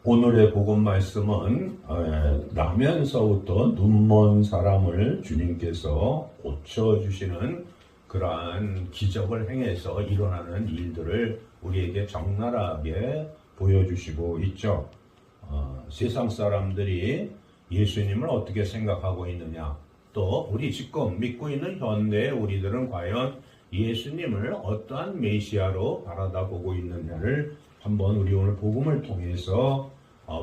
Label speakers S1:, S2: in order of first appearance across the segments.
S1: 오늘의 복음 말씀은 나면서부터 눈먼 사람을 주님께서 고쳐주시는 그러한 기적을 행해서 일어나는 일들을 우리에게 적나라하게 보여주시고 있죠. 세상 사람들이 예수님을 어떻게 생각하고 있느냐, 또 우리 지금 믿고 있는 현대의 우리들은 과연 예수님을 어떠한 메시아로 바라다보고 있느냐를 한번 우리 오늘 복음을 통해서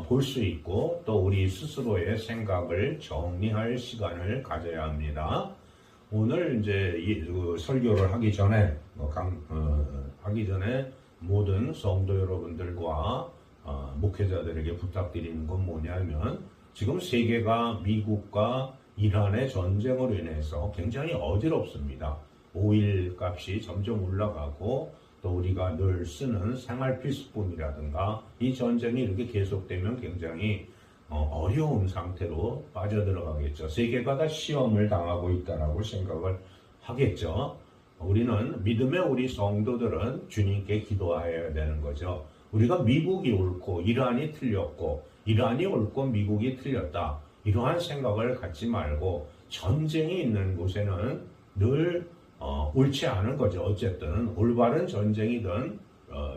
S1: 볼 수 있고, 또 우리 스스로의 생각을 정리할 시간을 가져야 합니다. 오늘 이제 설교를 하기 전에 모든 성도 여러분들과 목회자들에게 부탁드리는 건 뭐냐면, 지금 세계가 미국과 이란의 전쟁으로 인해서 굉장히 어지럽습니다. 오일 값이 점점 올라가고, 또 우리가 늘 쓰는 생활 필수품이라든가 이 전쟁이 이렇게 계속되면 굉장히 어려운 상태로 빠져들어가겠죠. 세계가 다 시험을 당하고 있다라고 생각을 하겠죠. 우리는 믿음의 우리 성도들은 주님께 기도해야 되는 거죠. 우리가 미국이 옳고 이란이 틀렸고, 이란이 옳고 미국이 틀렸다, 이러한 생각을 갖지 말고, 전쟁이 있는 곳에는 늘 옳지 않은 거죠. 어쨌든 올바른 전쟁이든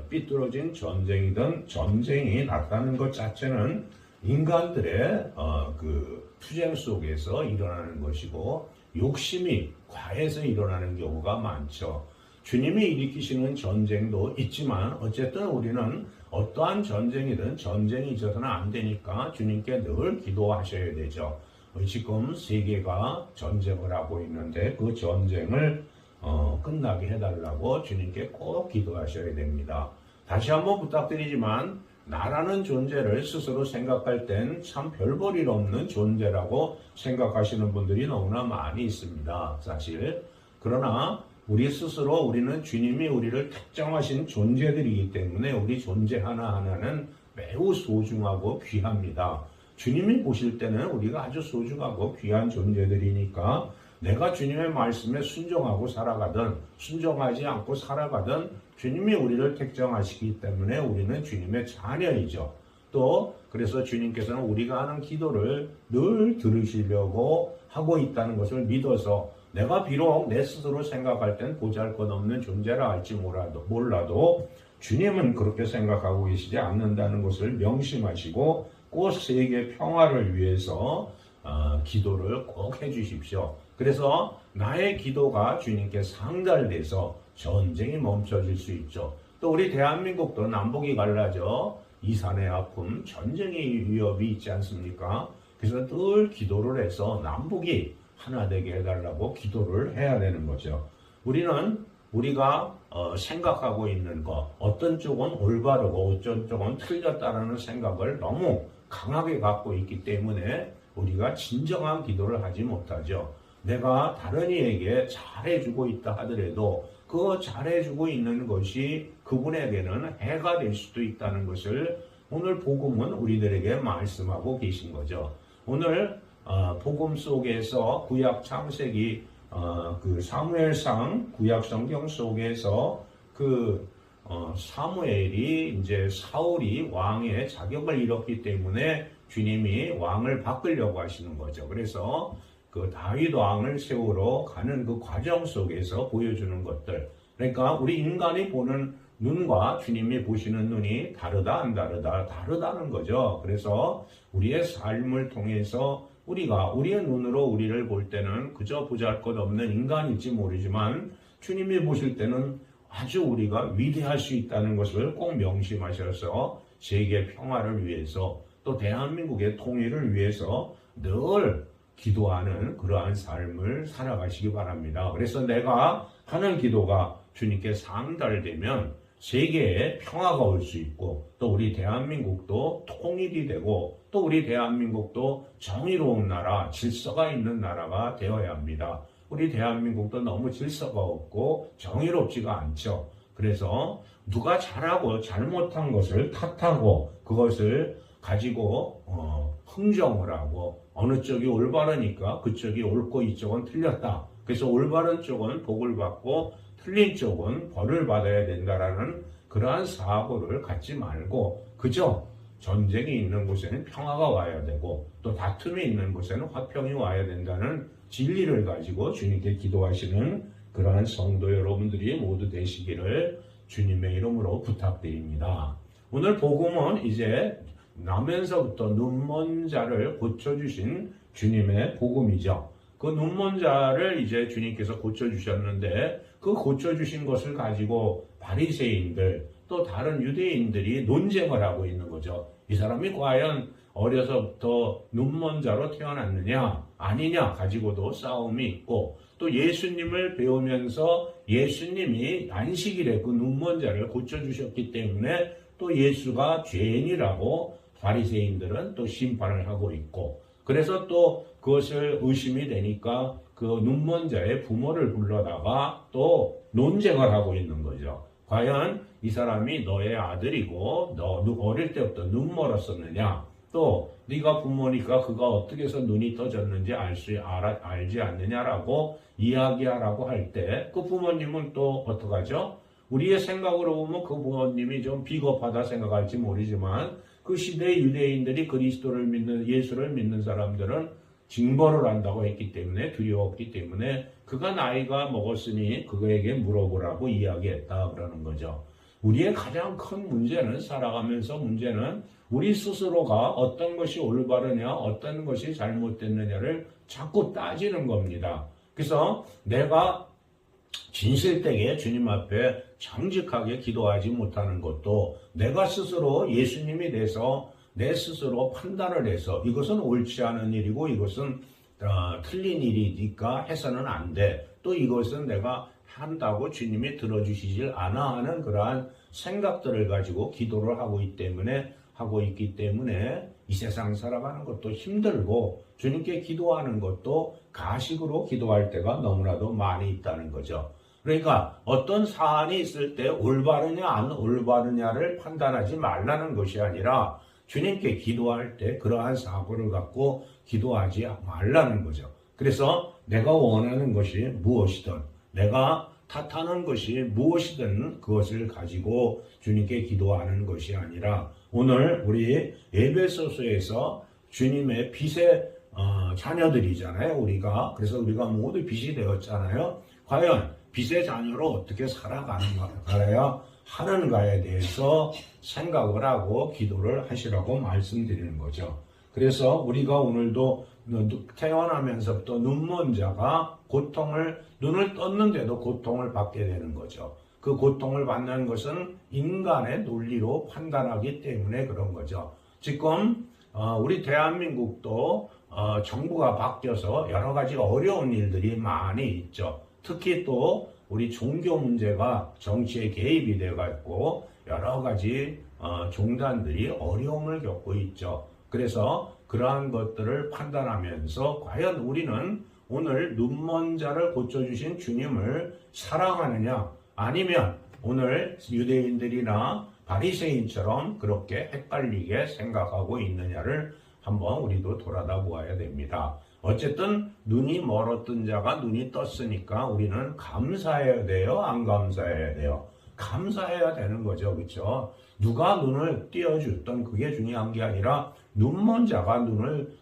S1: 삐뚤어진 전쟁이든, 전쟁이 났다는 것 자체는 인간들의 그 투쟁 속에서 일어나는 것이고, 욕심이 과해서 일어나는 경우가 많죠. 주님이 일으키시는 전쟁도 있지만, 어쨌든 우리는 어떠한 전쟁이든 전쟁이 있어서는 안 되니까 주님께 늘 기도하셔야 되죠. 지금 세계가 전쟁을 하고 있는데 그 전쟁을 끝나게 해달라고 주님께 꼭 기도하셔야 됩니다. 다시 한번 부탁드리지만, 나라는 존재를 스스로 생각할 땐 참 별 볼 일 없는 존재라고 생각하시는 분들이 너무나 많이 있습니다, 사실. 그러나 우리 스스로, 우리는 주님이 우리를 특정하신 존재들이기 때문에 우리 존재 하나하나는 매우 소중하고 귀합니다. 주님이 보실 때는 우리가 아주 소중하고 귀한 존재들이니까, 내가 주님의 말씀에 순종하고 살아가든 순종하지 않고 살아가든 주님이 우리를 택정하시기 때문에 우리는 주님의 자녀이죠. 또 그래서 주님께서는 우리가 하는 기도를 늘 들으시려고 하고 있다는 것을 믿어서, 내가 비록 내 스스로 생각할 땐 보잘것없는 존재라 할지 몰라도 주님은 그렇게 생각하고 계시지 않는다는 것을 명심하시고, 꼭 세계 평화를 위해서 기도를 꼭 해주십시오. 그래서 나의 기도가 주님께 상달돼서 전쟁이 멈춰질 수 있죠. 또 우리 대한민국도 남북이 갈라져 이산의 아픔, 전쟁의 위협이 있지 않습니까? 그래서 늘 기도를 해서 남북이 하나 되게 해달라고 기도를 해야 되는 거죠. 우리가 생각하고 있는 것, 어떤 쪽은 올바르고 어떤 쪽은 틀렸다라는 생각을 너무 강하게 갖고 있기 때문에 우리가 진정한 기도를 하지 못하죠. 내가 다른 이에게 잘해주고 있다 하더라도 그 잘해주고 있는 것이 그분에게는 해가 될 수도 있다는 것을 오늘 복음은 우리들에게 말씀하고 계신 거죠. 오늘 복음 속에서 구약 창세기 그 사무엘상 구약 성경 속에서 사무엘이 이제 사울이 왕의 자격을 잃었기 때문에 주님이 왕을 바꾸려고 하시는 거죠. 그래서 그 다윗 왕을 세우러 가는 그 과정 속에서 보여주는 것들. 그러니까 우리 인간이 보는 눈과 주님이 보시는 눈이 다르다 안 다르다? 다르다는 거죠. 그래서 우리의 삶을 통해서 우리가 우리의 눈으로 우리를 볼 때는 그저 보잘것없는 인간일지 모르지만, 주님이 보실 때는 아주 우리가 위대할 수 있다는 것을 꼭 명심하셔서 세계 평화를 위해서, 또 대한민국의 통일을 위해서 늘 기도하는 그러한 삶을 살아가시기 바랍니다. 그래서 내가 하는 기도가 주님께 상달되면 세계에 평화가 올 수 있고, 또 우리 대한민국도 통일이 되고, 또 우리 대한민국도 정의로운 나라, 질서가 있는 나라가 되어야 합니다. 우리 대한민국도 너무 질서가 없고 정의롭지가 않죠. 그래서 누가 잘하고 잘못한 것을 탓하고 그것을 가지고 흥정을 하고, 어느 쪽이 올바르니까 그쪽이 옳고 이쪽은 틀렸다, 그래서 올바른 쪽은 복을 받고 틀린 쪽은 벌을 받아야 된다라는 그러한 사고를 갖지 말고, 그저 전쟁이 있는 곳에는 평화가 와야 되고 또 다툼이 있는 곳에는 화평이 와야 된다는 진리를 가지고 주님께 기도하시는 그러한 성도 여러분들이 모두 되시기를 주님의 이름으로 부탁드립니다. 오늘 복음은 이제 나면서부터 눈먼 자를 고쳐주신 주님의 복음이죠. 그 눈먼 자를 이제 주님께서 고쳐주셨는데 그 고쳐주신 것을 가지고 바리새인들 또 다른 유대인들이 논쟁을 하고 있는 거죠. 이 사람이 과연 어려서부터 눈먼 자로 태어났느냐 아니냐 가지고도 싸움이 있고 또 예수님을 배우면서 예수님이 안식일에 그 눈먼 자를 고쳐주셨기 때문에 또 예수가 죄인이라고 바리새인들은 또 심판을 하고 있고 그래서 또 그것을 의심이 되니까 그 눈먼 자의 부모를 불러다가 또 논쟁을 하고 있는 거죠. 과연 이 사람이 너의 아들이고 너 어릴 때부터 눈 멀었었느냐 또 네가 부모니까 그가 어떻게 해서 눈이 떠졌는지 알지 않느냐라고 이야기하라고 할 때 그 부모님은 또 어떡하죠? 우리의 생각으로 보면 그 부모님이 좀 비겁하다 생각할지 모르지만 그 시대의 유대인들이 그리스도를 믿는 예수를 믿는 사람들은 징벌을 한다고 했기 때문에 두려웠기 때문에 그가 나이가 먹었으니 그에게 물어보라고 이야기했다 그러는 거죠. 우리의 가장 큰 문제는 살아가면서 문제는 우리 스스로가 어떤 것이 올바르냐 어떤 것이 잘못됐느냐를 자꾸 따지는 겁니다. 그래서 내가 진실되게 주님 앞에 정직하게 기도하지 못하는 것도 내가 스스로 예수님이 돼서 내 스스로 판단을 해서 이것은 옳지 않은 일이고 이것은 틀린 일이니까 해서는 안 돼. 또 이것은 내가 한다고 주님이 들어주시질 않아 하는 그러한 생각들을 가지고 기도를 하고 있기 때문에 이 세상 살아가는 것도 힘들고 주님께 기도하는 것도 가식으로 기도할 때가 너무나도 많이 있다는 거죠. 그러니까 어떤 사안이 있을 때 올바르냐 안 올바르냐를 판단하지 말라는 것이 아니라 주님께 기도할 때 그러한 사고를 갖고 기도하지 말라는 거죠. 그래서 내가 원하는 것이 무엇이든 내가 탓하는 것이 무엇이든 그것을 가지고 주님께 기도하는 것이 아니라 오늘 우리 에베소서에서 주님의 빛의 자녀들이잖아요. 우리가 그래서 우리가 모두 빛이 되었잖아요. 과연 빛의 자녀로 어떻게 살아가야 하는가에 대해서 생각을 하고 기도를 하시라고 말씀드리는 거죠. 그래서 우리가 오늘도 태어나면서부터 눈먼 자가 눈을 떴는데도 고통을 받게 되는 거죠. 그 고통을 받는 것은 인간의 논리로 판단하기 때문에 그런 거죠. 지금 우리 대한민국도 정부가 바뀌어서 여러 가지 어려운 일들이 많이 있죠. 특히 또 우리 종교 문제가 정치에 개입이 돼갖고 여러 가지 종단들이 어려움을 겪고 있죠. 그래서 그러한 것들을 판단하면서 과연 우리는 오늘 눈먼 자를 고쳐주신 주님을 사랑하느냐 아니면 오늘 유대인들이나 바리새인처럼 그렇게 헷갈리게 생각하고 있느냐를 한번 우리도 돌아다 보아야 됩니다. 어쨌든 눈이 멀었던 자가 눈이 떴으니까 우리는 감사해야 돼요? 안 감사해야 돼요? 감사해야 되는 거죠. 그렇죠? 누가 눈을 띄워줬던 그게 중요한 게 아니라 눈먼 자가 눈을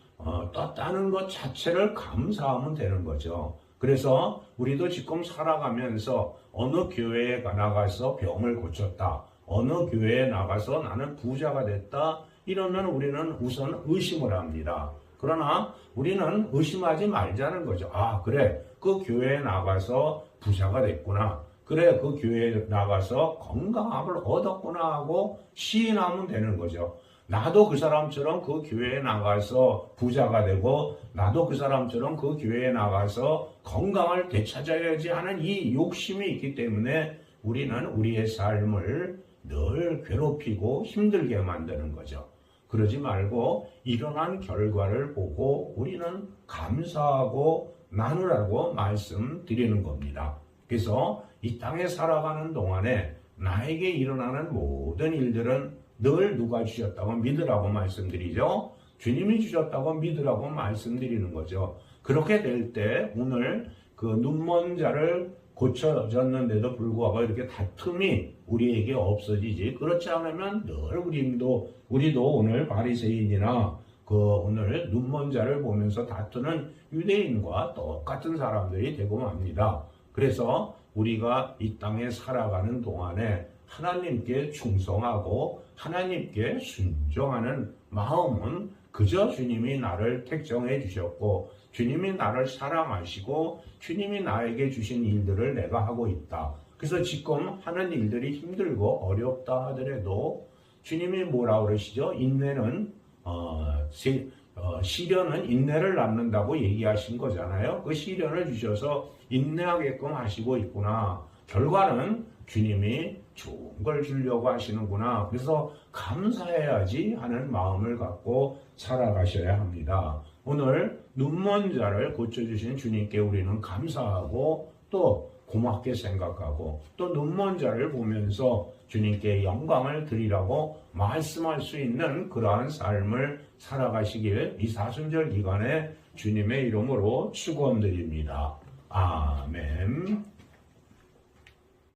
S1: 떴다는 것 자체를 감사하면 되는 거죠. 그래서 우리도 지금 살아가면서 어느 교회에 나가서 병을 고쳤다. 어느 교회에 나가서 나는 부자가 됐다. 이러면 우리는 우선 의심을 합니다. 그러나 우리는 의심하지 말자는 거죠. 아, 그래. 그 교회에 나가서 부자가 됐구나. 그래, 그 교회에 나가서 건강함을 얻었구나 하고 시인하면 되는 거죠. 나도 그 사람처럼 그 교회에 나가서 부자가 되고 나도 그 사람처럼 그 교회에 나가서 건강을 되찾아야지 하는 이 욕심이 있기 때문에 우리는 우리의 삶을 늘 괴롭히고 힘들게 만드는 거죠. 그러지 말고 일어난 결과를 보고 우리는 감사하고 나누라고 말씀드리는 겁니다. 그래서 이 땅에 살아가는 동안에 나에게 일어나는 모든 일들은 늘 누가 주셨다고 믿으라고 말씀드리죠. 주님이 주셨다고 믿으라고 말씀드리는 거죠. 그렇게 될 때 오늘 그 눈먼 자를 고쳐졌는데도 불구하고 이렇게 다툼이 우리에게 없어지지. 그렇지 않으면 늘 우리도 오늘 바리새인이나 오늘 눈먼 자를 보면서 다투는 유대인과 똑같은 사람들이 되고 맙니다. 그래서 우리가 이 땅에 살아가는 동안에 하나님께 충성하고 하나님께 순종하는 마음은 그저 주님이 나를 택정해 주셨고 주님이 나를 사랑하시고 주님이 나에게 주신 일들을 내가 하고 있다. 그래서 지금 하는 일들이 힘들고 어렵다 하더라도 주님이 뭐라 그러시죠? 시련은 인내를 낳는다고 얘기하신 거잖아요. 그 시련을 주셔서 인내하게끔 하시고 있구나. 결과는 주님이 좋은 걸 주려고 하시는구나. 그래서 감사해야지 하는 마음을 갖고 살아가셔야 합니다. 오늘 눈먼 자를 고쳐주신 주님께 우리는 감사하고 또 고맙게 생각하고 또 눈먼 자를 보면서 주님께 영광을 드리라고 말씀할 수 있는 그러한 삶을 살아가시길 이 사순절 기간에 주님의 이름으로 축원드립니다. 아멘.